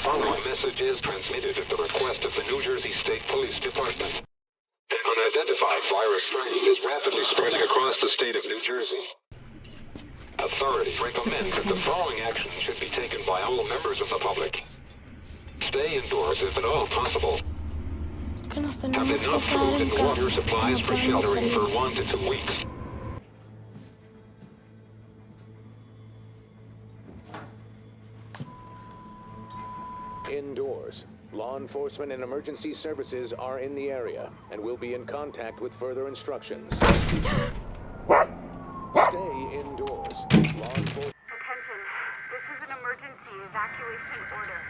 following message is transmitted at the request of the New Jersey State Police Department. An unidentified virus strain is rapidly spreading across the state of New Jersey. Authorities recommend that the following action should be taken by all members of the public. Stay indoors if at all possible. Have enough food and water supplies for sheltering for 1 to 2 weeks. Indoors. Law enforcement and emergency services are in the area and will be in contact with further instructions. Stay indoors. Law enforcement. Attention. This is an emergency evacuation order.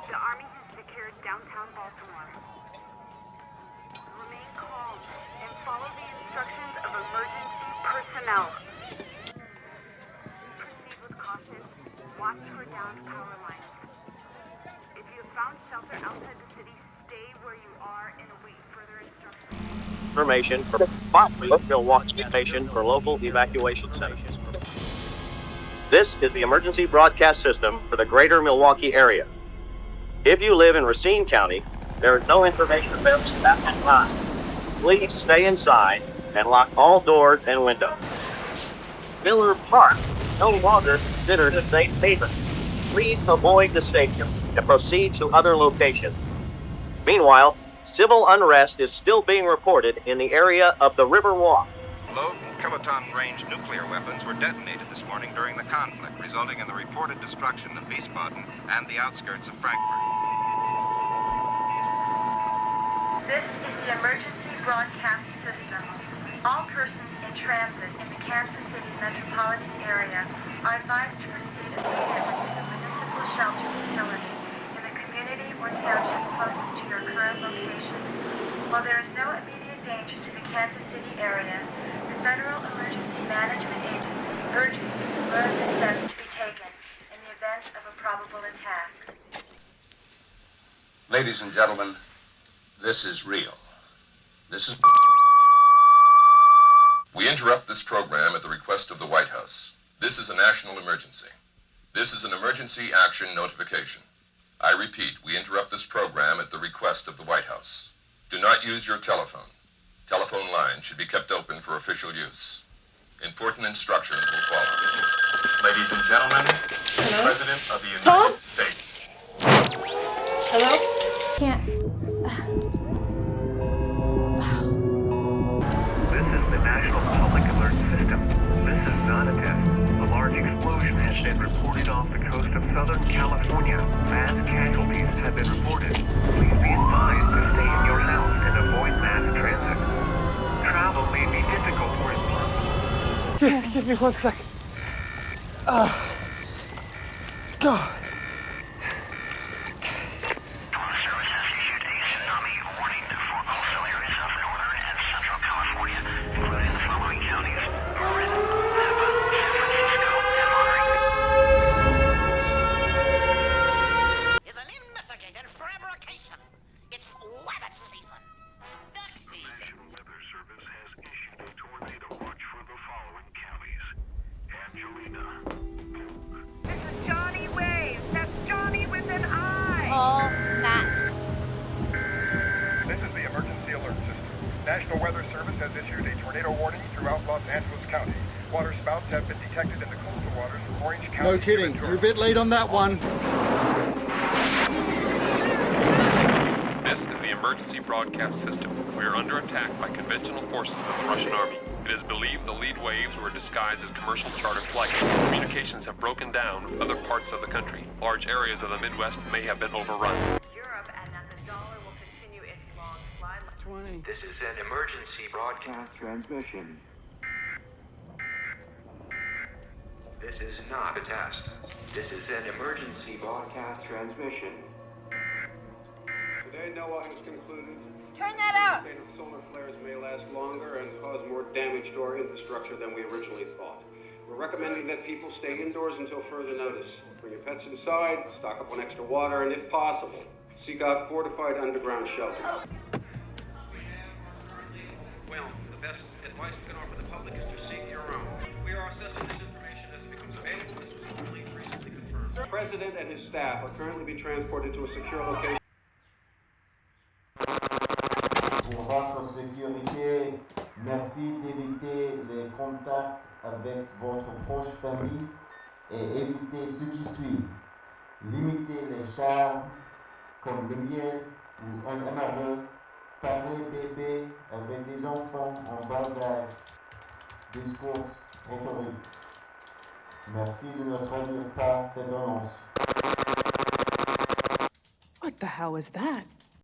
The Army has secured downtown Baltimore. Remain calm and follow the instructions of emergency personnel. Proceed with caution. Watch for downed power lines. If you have found shelter outside the city, stay where you are and await further instructions. Information for Milwaukee Station for local evacuation centers. This is the emergency broadcast system for the greater Milwaukee area. If you live in Racine County, there is no information available at that time. Please stay inside and lock all doors and windows. Miller Park no longer considered a safe haven. Please avoid the stadium and proceed to other locations. Meanwhile, civil unrest is still being reported in the area of the River Walk. Low kiloton range nuclear weapons were detonated this morning during the conflict, resulting in the reported destruction of Wiesbaden and the outskirts of Frankfurt. This is the emergency broadcast system. All persons in transit in the Kansas City metropolitan area are advised to proceed immediately to the municipal shelter facility in the community or township closest to your current location. While there is no immediate danger to the Kansas City area, the Federal Emergency Management Agency urges you to learn the steps to be taken in the event of a probable attack. Ladies and gentlemen, this is real. We interrupt this program at the request of the White House. This is a national emergency. This is an emergency action notification. I repeat, we interrupt this program at the request of the White House. Do not use your telephone. Telephone lines should be kept open for official use. Important instructions will follow. Ladies and gentlemen, the President of the United States. Hello? Can't. This is the National Public Alert System. This is not a test. A large explosion has been reported off the coast of Southern California. Mass casualties have been reported. Please be advised to stay in your house and avoid mass transit. Travel may be difficult or impossible. Here, give me 1 second. God. National Weather Service has issued a tornado warning throughout Los Angeles County. Water spouts have been detected in the coastal waters of Orange County. No kidding. You're a bit late on that one. This is the emergency broadcast system. We are under attack by conventional forces of the Russian army. It is believed the lead waves were disguised as commercial charter flights. Communications have broken down with other parts of the country. Large areas of the Midwest may have been overrun. This is an emergency broadcast transmission. This is not a test. This is an emergency broadcast transmission. Today, NOAA has concluded Turn that up! the state of solar flares may last longer and cause more damage to our infrastructure than we originally thought. We're recommending that people stay indoors until further notice. Bring your pets inside, stock up on extra water, and if possible, seek out fortified underground shelters. Well, the best advice we can offer the public is to seek your own. We are assessing this information as it becomes available. This was only recently confirmed. president and his staff are currently being transported to a secure location. Pour votre sécurité, merci d'éviter les contacts avec votre proche famille et évitez ce qui suit. Limitez les charges comme le miel ou un MRE. Parlez bébé avec des enfants en bas âge. Discours rhétorique. Merci de ne traduire pas cette annonce. What the hell is that?